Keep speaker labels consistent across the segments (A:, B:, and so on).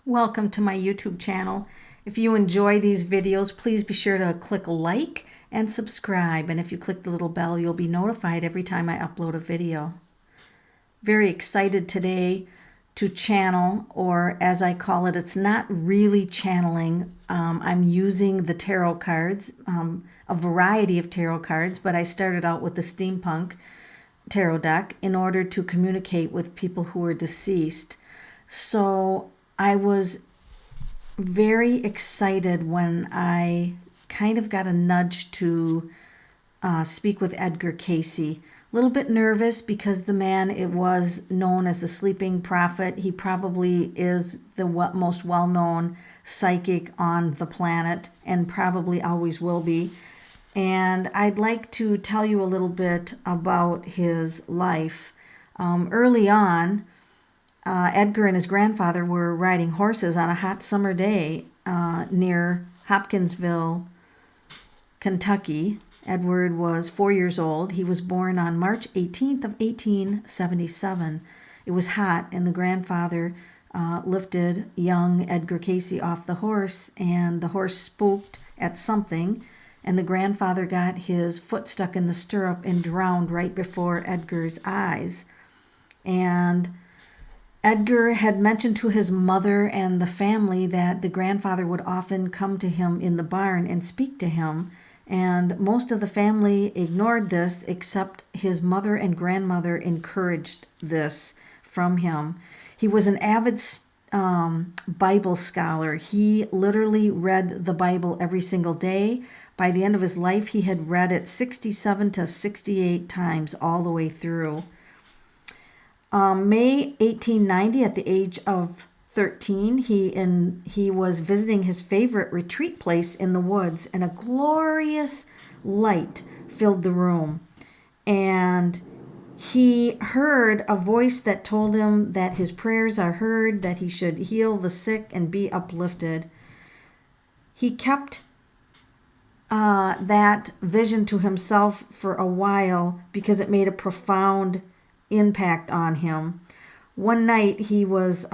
A: Welcome to my YouTube channel. If you enjoy these videos, please be sure to click like and subscribe. And if you click the little bell, you'll be notified every time I upload a video. Very excited today to channel, or as I call it, it's not really channeling. I'm using the tarot cards, a variety of tarot cards, but I started out with the Steampunk tarot deck in order to communicate with people who are deceased. So I was very excited when I kind of got a nudge to speak with Edgar Cayce. A little bit nervous because the man, it was known as the sleeping prophet. He probably is the most well-known psychic on the planet and probably always will be. And I'd like to tell you a little bit about his life. Early on, Edgar and his grandfather were riding horses on a hot summer day near Hopkinsville, Kentucky. Edward was 4 years old. He was born on March 18th of 1877. It was hot, and the grandfather lifted young Edgar Cayce off the horse, and the horse spooked at something, and the grandfather got his foot stuck in the stirrup and drowned right before Edgar's eyes. And Edgar had mentioned to his mother and the family that the grandfather would often come to him in the barn and speak to him, and most of the family ignored this, except his mother and grandmother encouraged this from him. He was an avid Bible scholar. He literally read the Bible every single day. By the end of his life, he had read it 67 to 68 times all the way through. May 1890, at the age of 13, he was visiting his favorite retreat place in the woods, and a glorious light filled the room. And he heard a voice that told him that his prayers are heard, that he should heal the sick and be uplifted. He kept that vision to himself for a while because it made a profound impact on him. One night he was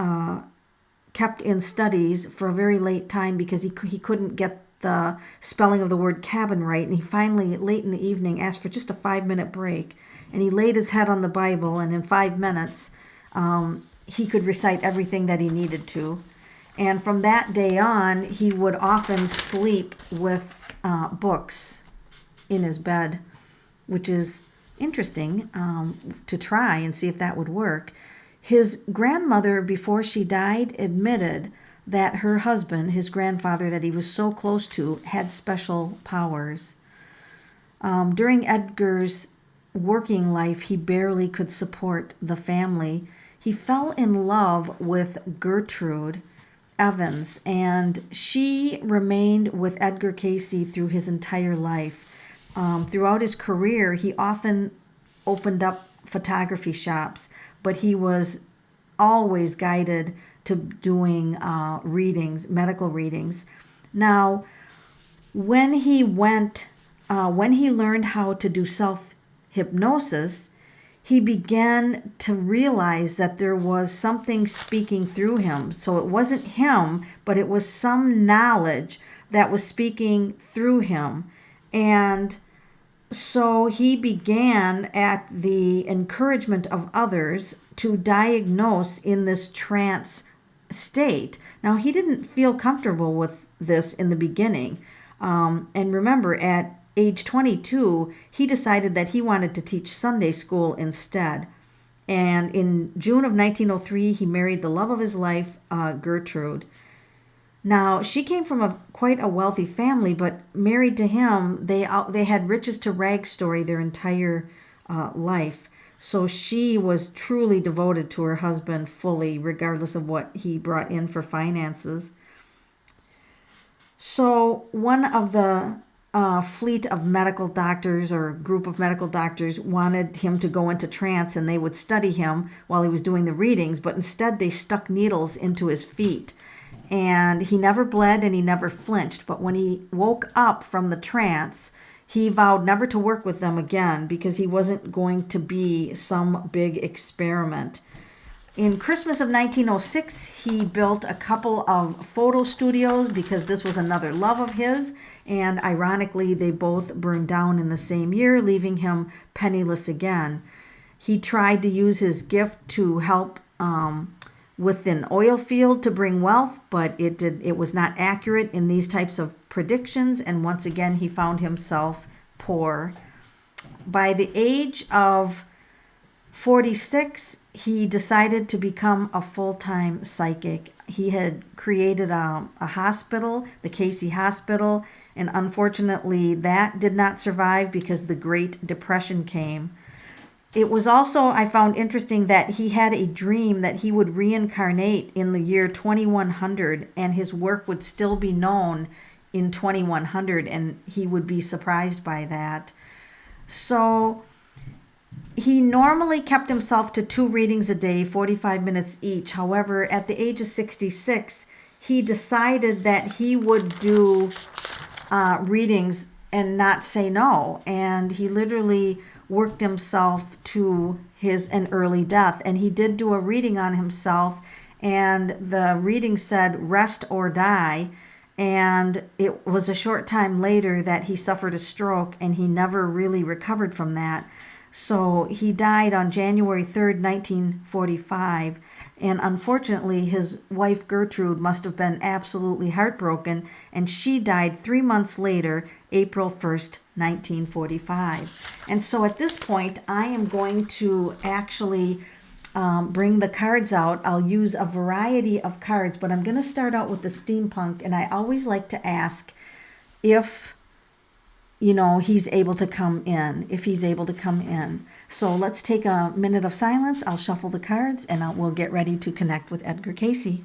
A: kept in studies for a very late time because he couldn't get the spelling of the word cabin right, and he finally, late in the evening, asked for just a 5-minute break, and he laid his head on the Bible, and in 5 minutes he could recite everything that he needed to. And from that day on, he would often sleep with books in his bed, which is interesting to try and see if that would work. His grandmother, before she died, admitted that her husband, his grandfather that he was so close to, had special powers. During Edgar's working life, he barely could support the family. He fell in love with Gertrude Evans, and she remained with Edgar Cayce through his entire life. Throughout his career, he often opened up photography shops, but he was always guided to doing readings, medical readings. Now, when he learned how to do self-hypnosis, he began to realize that there was something speaking through him. So it wasn't him, but it was some knowledge that was speaking through him. And so he began, at the encouragement of others, to diagnose in this trance state. Now, he didn't feel comfortable with this in the beginning. And remember, at age 22, he decided that he wanted to teach Sunday school instead. And in June of 1903, he married the love of his life, Gertrude. Now, she came from quite a wealthy family, but married to him, they had riches to rags story their entire life. So she was truly devoted to her husband fully, regardless of what he brought in for finances. So one of the fleet of medical doctors, or group of medical doctors, wanted him to go into trance, and they would study him while he was doing the readings, but instead they stuck needles into his feet. And he never bled and he never flinched. But when he woke up from the trance, he vowed never to work with them again because he wasn't going to be some big experiment. In Christmas of 1906, he built a couple of photo studios because this was another love of his. And ironically, they both burned down in the same year, leaving him penniless again. He tried to use his gift to help with an oil field to bring wealth, but it was not accurate in these types of predictions. And once again, he found himself poor. By the age of 46, he decided to become a full-time psychic. He had created a hospital, the Cayce Hospital, and unfortunately that did not survive because the Great Depression came. It was also, I found interesting, that he had a dream that he would reincarnate in the year 2100 and his work would still be known in 2100, and he would be surprised by that. So he normally kept himself to 2 readings a day, 45 minutes each. However, at the age of 66, he decided that he would do readings and not say no. And he literally worked himself to an early death. And he did do a reading on himself. And the reading said, "Rest or die." And it was a short time later that he suffered a stroke, and he never really recovered from that. So he died on January 3rd, 1945. And unfortunately, his wife Gertrude must have been absolutely heartbroken, and she died 3 months later, April 1st, 1945. And so at this point, I am going to actually bring the cards out. I'll use a variety of cards, but I'm going to start out with the Steampunk, and I always like to ask if he's able to come in, So let's take a minute of silence. I'll shuffle the cards and we'll get ready to connect with Edgar Cayce.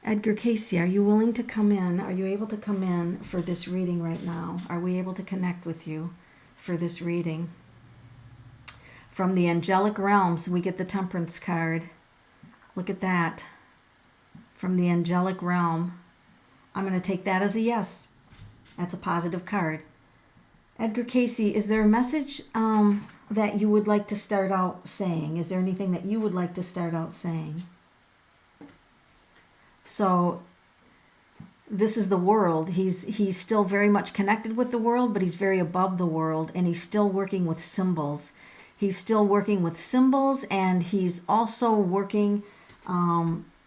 A: Edgar Cayce, are you willing to come in? Are you able to come in for this reading right now? Are we able to connect with you for this reading? From the angelic realms, we get the Temperance card. Look at that. From the angelic realm. I'm going to take that as a yes. That's a positive card. Edgar Cayce, is there a message that you would like to start out saying? Is there anything that you would like to start out saying? So this is the world. He's still very much connected with the world, but he's very above the world, and he's still working with symbols. He's still working with symbols, and he's also working,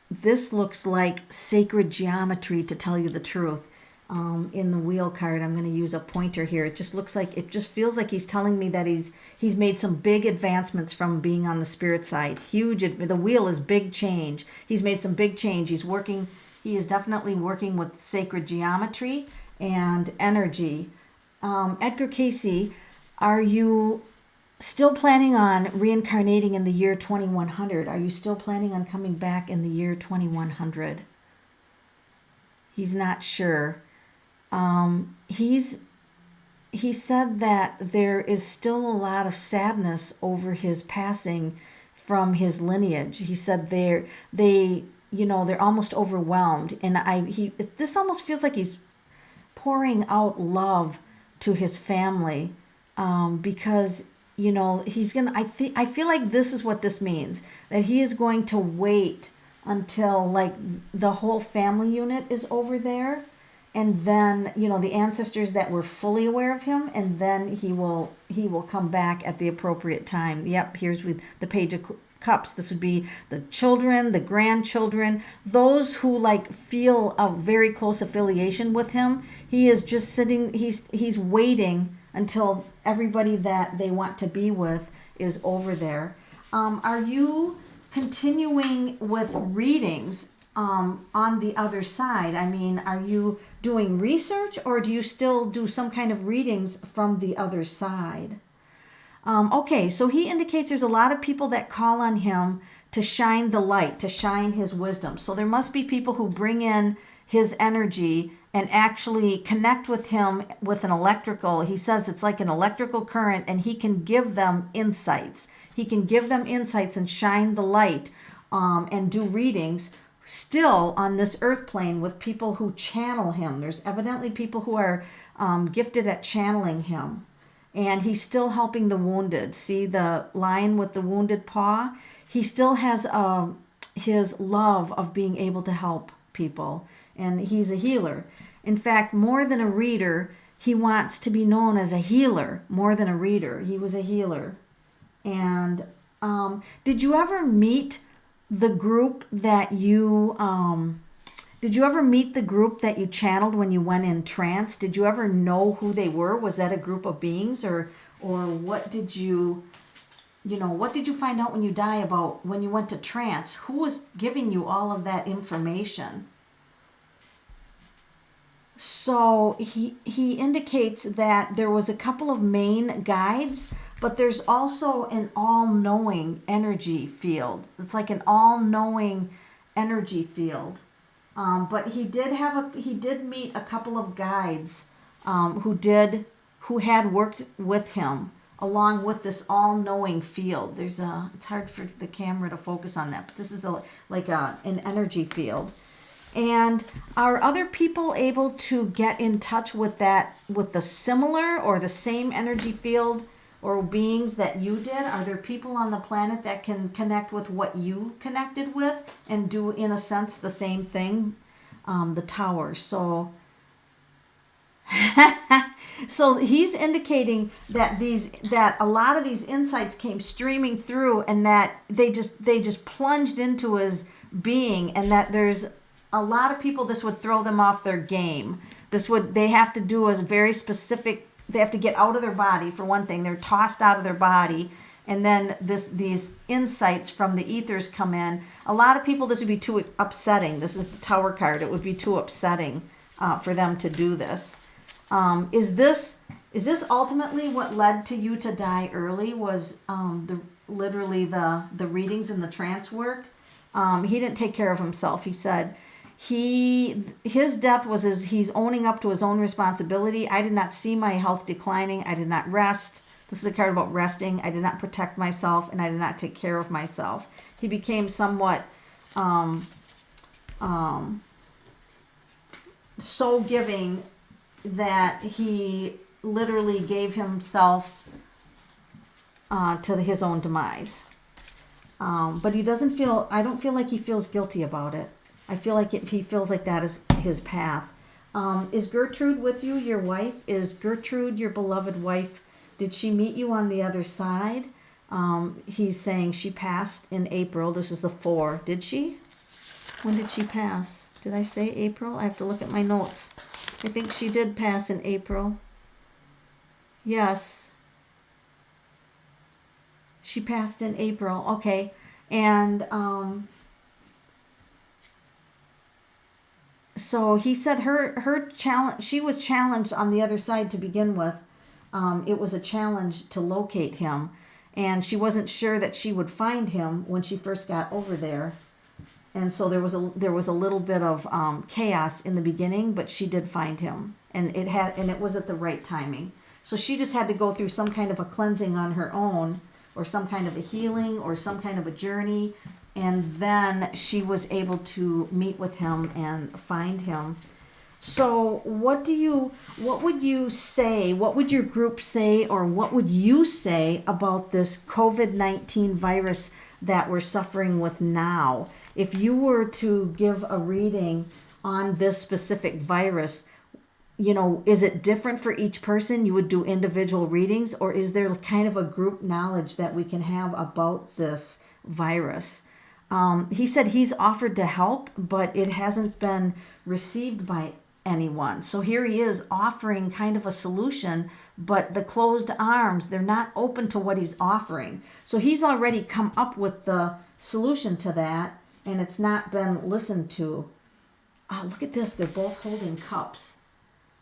A: this looks like sacred geometry, to tell you the truth. In the wheel card, I'm going to use a pointer here. It just feels like he's telling me that he's made some big advancements from being on the spirit side. The wheel is big change. He's made some big change. He is definitely working with sacred geometry and energy. Edgar Cayce, are you still planning on reincarnating in the year 2100? Are you still planning on coming back in the year 2100? He's not sure. He said that there is still a lot of sadness over his passing from his lineage. He said they're almost overwhelmed, and this almost feels like he's pouring out love to his family, because I feel like this is what this means, that he is going to wait until the whole family unit is over there, and then the ancestors that were fully aware of him, and then he will come back at the appropriate time. Yep, here's with the Page of Cups. This would be the children, the grandchildren, those who feel a very close affiliation with him. He is just sitting, he's waiting until everybody that they want to be with is over there. Are you continuing with readings on the other side? I mean, are you doing research, or do you still do some kind of readings from the other side? Okay, so he indicates there's a lot of people that call on him to shine the light, to shine his wisdom. So there must be people who bring in his energy and actually connect with him with an electrical. He says it's like an electrical current, and he can give them insights. He can give them insights and shine the light and do readings still on this earth plane with people who channel him. There's evidently people who are gifted at channeling him. And he's still helping the wounded. See the line with the wounded paw? He still has his love of being able to help people. And he's a healer. In fact, more than a reader, he wants to be known as a healer more than a reader. He was a healer. And did you ever meet the group that you channeled when you went in trance? Did you ever know who they were? Was that a group of beings, or what did you find out when you die about when you went to trance? Who was giving you all of that information? So he indicates that there was a couple of main guides, but there's also an all-knowing energy field. It's like an all-knowing energy field. But he did meet a couple of guides who had worked with him along with this all-knowing field. It's hard for the camera to focus on that, but this is an energy field. And are other people able to get in touch with the similar or the same energy field or beings that you did? Are there people on the planet that can connect with what you connected with and do, in a sense, the same thing? The tower. So so he's indicating that a lot of these insights came streaming through, and that they just plunged into his being, and that there's a lot of people this would throw them off their game. They have to do a very specific, they have to get out of their body. For one thing, they're tossed out of their body, and then these insights from the ethers come in. A lot of people, this would be too upsetting. This is the Tower card. It would be too upsetting for them to do this. Is this ultimately what led to you to die early? Was literally the readings and the trance work? He didn't take care of himself. He said his death was he's owning up to his own responsibility. I did not see my health declining. I did not rest. This is a card about resting. I did not protect myself, and I did not take care of myself. He became somewhat so giving that he literally gave himself to his own demise. But he doesn't feel, I don't feel like he feels guilty about it. I feel like he feels like that is his path. Is Gertrude with you, your wife? Is Gertrude your beloved wife? Did she meet you on the other side? He's saying she passed in April. This is the 4. Did she? When did she pass? Did I say April? I have to look at my notes. I think she did pass in April. Yes. She passed in April. Okay. And so he said her challenge, she was challenged on the other side to begin with. It was a challenge to locate him, and she wasn't sure that she would find him when she first got over there. And so there was a little bit of chaos in the beginning, but she did find him, and it was at the right timing. So she just had to go through some kind of a cleansing on her own, or some kind of a healing, or some kind of a journey, and then she was able to meet with him and find him. So what would you say, what would your group say, or what would you say about this COVID-19 virus that we're suffering with now? If you were to give a reading on this specific virus, is it different for each person? You would do individual readings, or is there kind of a group knowledge that we can have about this virus? He said he's offered to help, but it hasn't been received by anyone. So here he is offering kind of a solution, but the closed arms, they're not open to what he's offering. So he's already come up with the solution to that, and it's not been listened to. Look at this. They're both holding cups.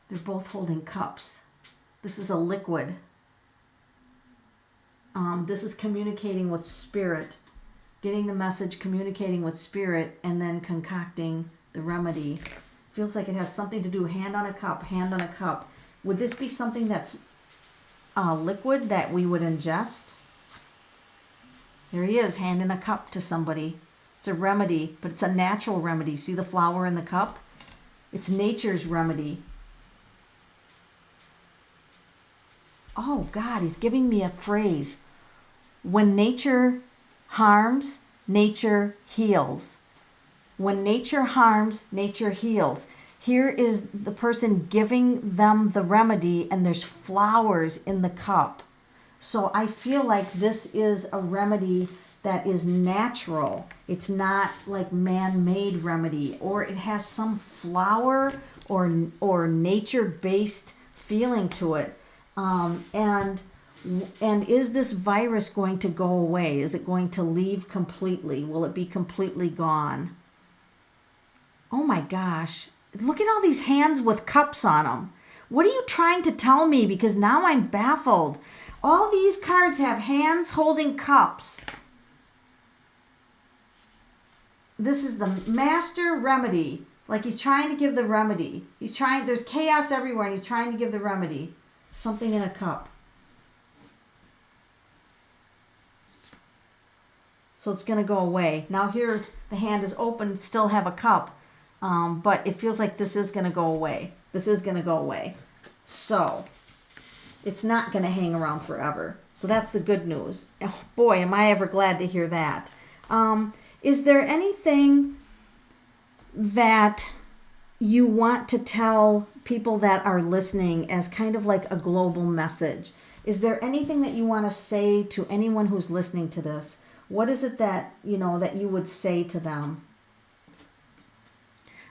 A: They're both holding cups. This is a liquid. This is communicating with spirit, getting the message, communicating with spirit, and then concocting the remedy. Feels like it has something to do, hand on a cup, hand on a cup. Would this be something that's liquid that we would ingest? There he is, handing a cup to somebody. It's a remedy, but it's a natural remedy. See the flower in the cup? It's nature's remedy. Oh God, he's giving me a phrase. When nature harms, nature heals. When nature harms, nature heals. Here is the person giving them the remedy, and there's flowers in the cup. So I feel like this is a remedy that is natural. It's not like man-made remedy, or it has some flower or nature-based feeling to it. And is this virus going to go away? Is it going to leave completely? Will it be completely gone? Oh my gosh. Look at all these hands with cups on them. What are you trying to tell me? Because now I'm baffled. All these cards have hands holding cups. This is the master remedy. Like he's trying to give the remedy. There's chaos everywhere and he's trying to give the remedy. Something in a cup. So it's going to go away. Now here the hand is open, still have a cup. But it feels like this is going to go away. This is going to go away. So it's not going to hang around forever. So that's the good news. Oh, boy, am I ever glad to hear that. Is there anything that you want to tell people that are listening as kind of like a global message? Is there anything that you want to say to anyone who's listening to this? What is it that, that you would say to them?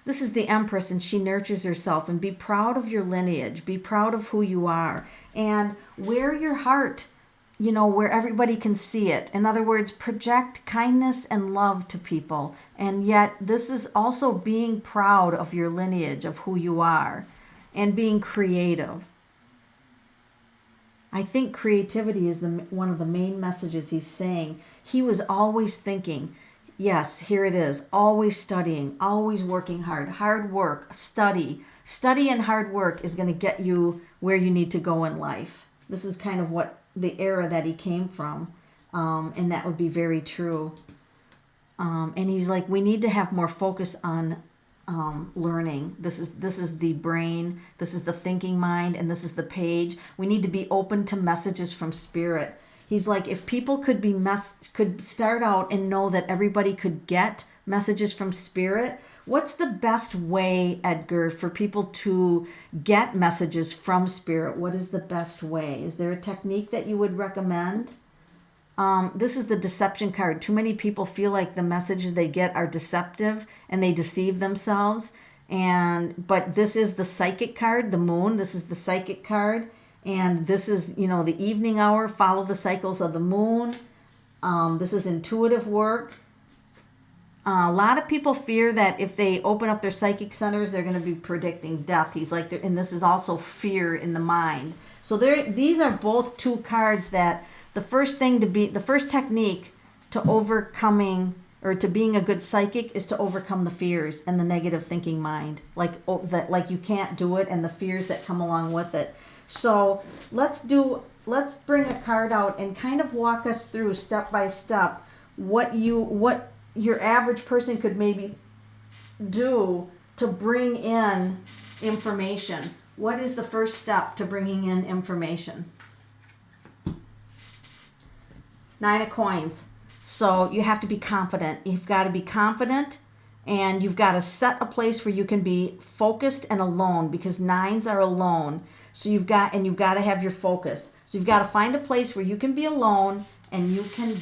A: This is the Empress, and she nurtures herself. And be proud of your lineage. Be proud of who you are. And wear your heart, where everybody can see it. In other words, project kindness and love to people. And yet, this is also being proud of your lineage, of who you are, and being creative. I think creativity is one of the main messages he's saying. He was always thinking. Yes, here it is. Always studying, always working hard. Hard work, study. Study and hard work is going to get you where you need to go in life. This is kind of what the era that he came from. And that would be very true. And he's like, we need to have more focus on learning. This is the brain. This is the thinking mind. And this is the page. We need to be open to messages from spirit. He's like, if people could start out and know that everybody could get messages from spirit, what's the best way, Edgar, for people to get messages from spirit? What is the best way? Is there a technique that you would recommend? This is the deception card. Too many people feel like the messages they get are deceptive and they deceive themselves. But this is the psychic card, the moon. This is the psychic card. And this is, the evening hour, follow the cycles of the moon. This is intuitive work. A lot of people fear that if they open up their psychic centers, they're going to be predicting death. He's like, and this is also fear in the mind. So these are both two cards that the first technique to overcoming or to being a good psychic is to overcome the fears and the negative thinking mind. Like you can't do it and the fears that come along with it. So let's bring a card out and kind of walk us through step by step what your average person could maybe do to bring in information. What is the first step to bringing in information? 9 of coins. So you have to be confident. You've got to be confident, and you've got to set a place where you can be focused and alone, because 9s are alone. So you've got to have your focus. So you've got to find a place where you can be alone and you can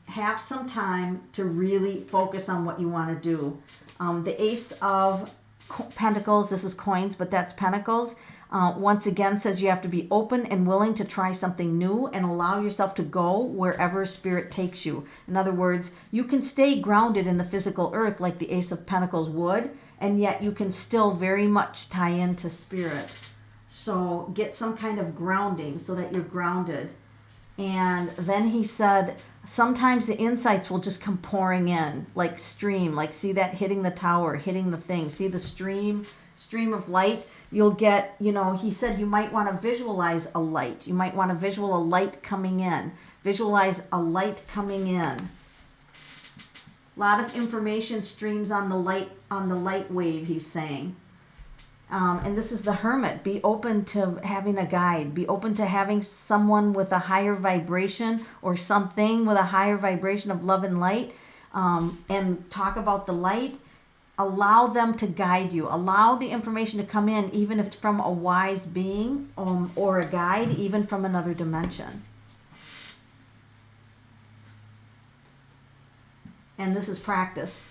A: have some time to really focus on what you want to do. The Ace of Pentacles, this is coins, but that's Pentacles. Once again says you have to be open and willing to try something new and allow yourself to go wherever spirit takes you. In other words, you can stay grounded in the physical earth like the Ace of Pentacles would, and yet you can still very much tie into spirit. So get some kind of grounding so that you're grounded. And then he said, sometimes the insights will just come pouring in like stream, like see that hitting the tower, hitting the thing, see the stream of light. You'll get, he said you might want to visualize a light. You might want to visualize a light coming in. Visualize a light coming in. A lot of information streams on the light wave, he's saying. And this is the Hermit. Be open to having a guide. Be open to having someone with a higher vibration or something with a higher vibration of love and light, and talk about the light. Allow them to guide you. Allow the information to come in, even if it's from a wise being, or a guide, even from another dimension. And this is practice.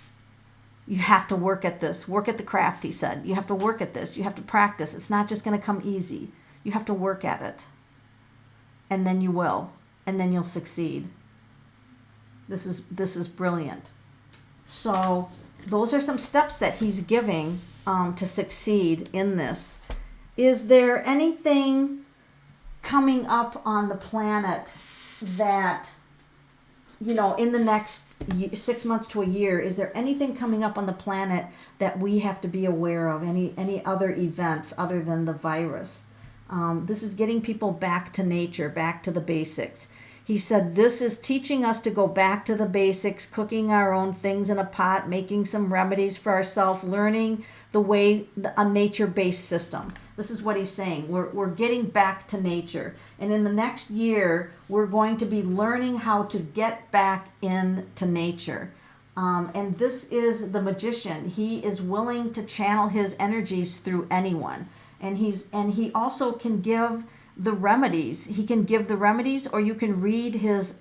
A: You have to work at this. Work at the craft, he said. You have to work at this. You have to practice. It's not just going to come easy. You have to work at it. And then you will. And then you'll succeed. This is brilliant. So those are some steps that he's giving to succeed in this. Is there anything coming up on the planet that, in the next 6 months to a year, is there anything coming up on the planet that we have to be aware of? Any other events other than the virus? This is getting people back to nature, back to the basics. He said this is teaching us to go back to the basics, cooking our own things in a pot, making some remedies for ourselves, learning a nature-based system. This is what he's saying. We're getting back to nature. And in the next year, we're going to be learning how to get back into nature. And this is the magician. He is willing to channel his energies through anyone. And he also can give the remedies. He can give the remedies, or you can read his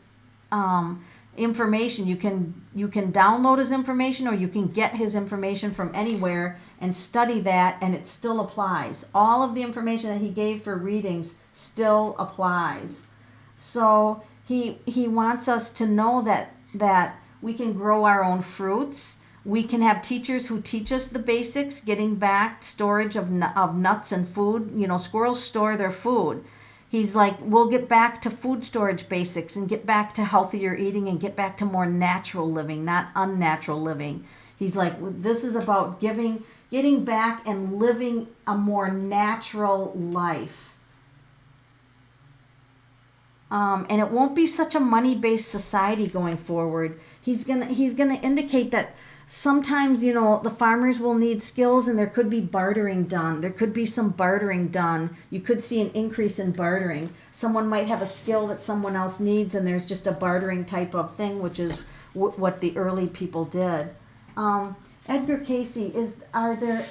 A: information. You can download his information, or you can get his information from anywhere and study that, and it still applies. All of the information that he gave for readings still applies. So he wants us to know that we can grow our own fruits. We can have teachers who teach us the basics, getting back storage of nuts and food. Squirrels store their food. He's like, we'll get back to food storage basics and get back to healthier eating and get back to more natural living, not unnatural living. He's like, this is about getting back and living a more natural life. And it won't be such a money-based society going forward. He's gonna indicate that sometimes, the farmers will need skills, and there could be bartering done. There could be some bartering done. You could see an increase in bartering. Someone might have a skill that someone else needs, and there's just a bartering type of thing, which is what the early people did. Edgar Cayce, is there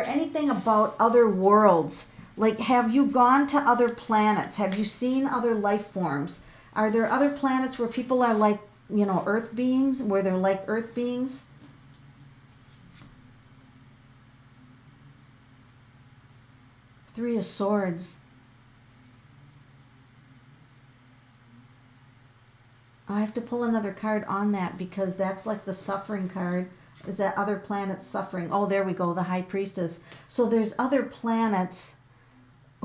A: anything about other worlds? Like, have you gone to other planets? Have you seen other life forms? Are there other planets where people are like, earth beings, where they're like earth beings? Three of Swords. I have to pull another card on that, because that's like the suffering card. Is that other planets suffering? Oh, there we go, the High Priestess. So there's other planets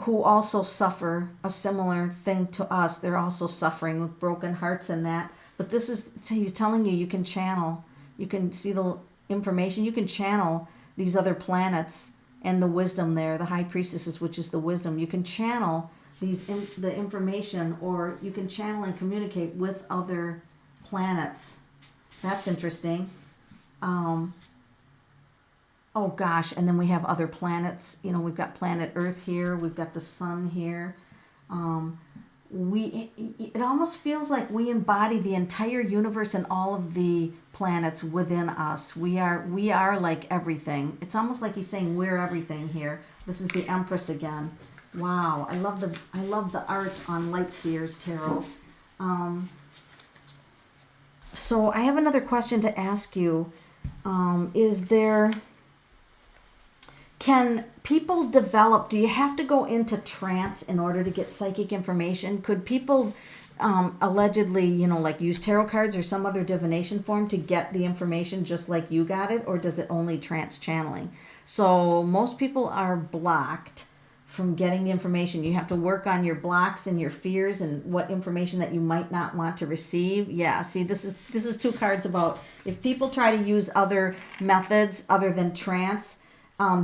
A: who also suffer a similar thing to us. They're also suffering with broken hearts and that. But he's telling you can channel. You can see the information. You can channel these other planets and the wisdom there, the High Priestesses, which is the wisdom. You can channel the information, or you can channel and communicate with other planets. That's interesting. Oh gosh, and then we have other planets. We've got planet Earth here. We've got the sun here. It almost feels like we embody the entire universe and all of the planets within us. We are like everything. It's almost like he's saying we're everything here. This is the Empress again. Wow, I love the art on Lightseer's Tarot. So I have another question to ask you. Can people develop, do you have to go into trance in order to get psychic information? Could people allegedly, use tarot cards or some other divination form to get the information just like you got it? Or does it only trance channeling? So most people are blocked from getting the information. You have to work on your blocks and your fears and what information that you might not want to receive. Yeah, see, this is two cards about if people try to use other methods other than trance,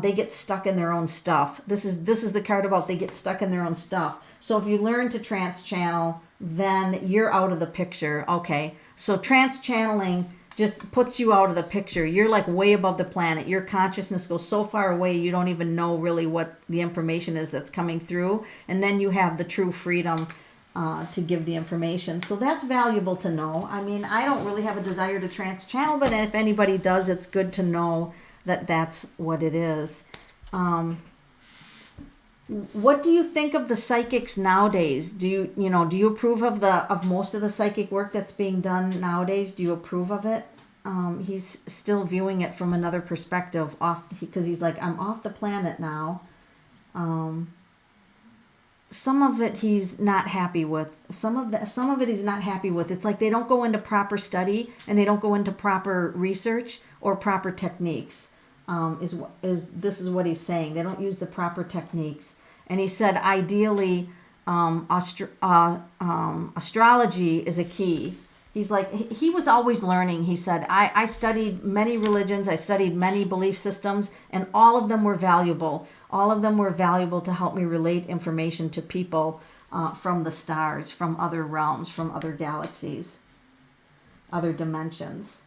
A: they get stuck in their own stuff. This is the card about they get stuck in their own stuff. So if you learn to trance channel, then you're out of the picture. Okay, So trance channeling just puts you out of the picture. You're like way above the planet. Your consciousness goes so far away you don't even know really what the information is that's coming through. And then you have the true freedom to give the information. So that's valuable to know. I mean, I don't really have a desire to trance channel, but if anybody does, it's good to know that that's what it is. What do you think of the psychics nowadays? Do you approve of most of the psychic work that's being done nowadays? Do you approve of it? He's still viewing it from another perspective, because he's like, I'm off the planet now. Some of it he's not happy with. Some of it he's not happy with. It's like they don't go into proper study and they don't go into proper research or proper techniques. This is what he's saying. They don't use the proper techniques. And he said, ideally, astrology is a key. He's like, he was always learning. He said, I studied many religions. I studied many belief systems, and all of them were valuable. All of them were valuable to help me relate information to people from the stars, from other realms, from other galaxies, other dimensions.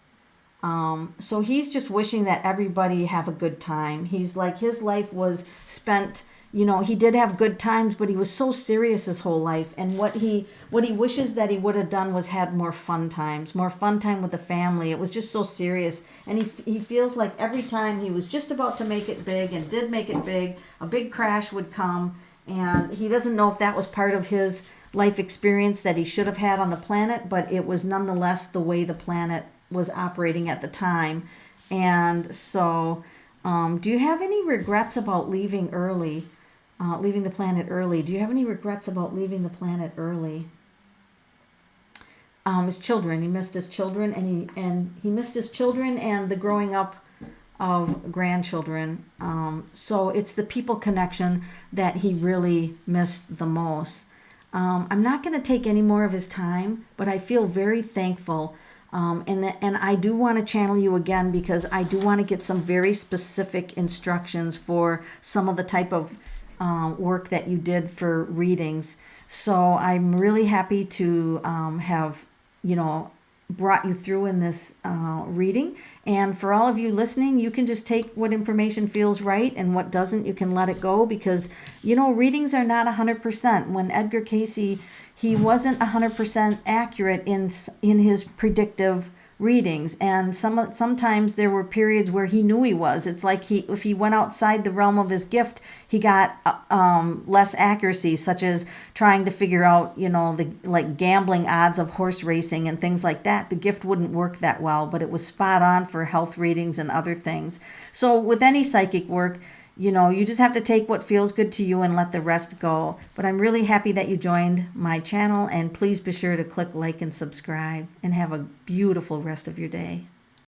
A: So he's just wishing that everybody have a good time. He's like, his life was spent, he did have good times, but he was so serious his whole life. And what he wishes that he would have done was had more fun time with the family. It was just so serious. And he feels like every time he was just about to make it big and did make it big, a big crash would come. And he doesn't know if that was part of his life experience that he should have had on the planet, but it was nonetheless the way the planet was operating at the time. And so do you have any regrets about leaving the planet early? Do you have any regrets about leaving the planet early? His children, he missed his children, and he missed his children and the growing up of grandchildren. So it's the people connection that he really missed the most. I'm not going to take any more of his time, but I feel very thankful. And I do want to channel you again, because I do want to get some very specific instructions for some of the type of work that you did for readings. So I'm really happy to have, brought you through in this reading. And for all of you listening, you can just take what information feels right, and what doesn't, you can let it go, because, readings are not 100%. When Edgar Cayce, he wasn't 100% accurate in his predictive readings, and sometimes there were periods where he knew he was. It's like if he went outside the realm of his gift, he got less accuracy, such as trying to figure out, the like gambling odds of horse racing and things like that. The gift wouldn't work that well, but it was spot on for health readings and other things. So with any psychic work, you just have to take what feels good to you and let the rest go. But I'm really happy that you joined my channel, and please be sure to click like and subscribe, and have a beautiful rest of your day.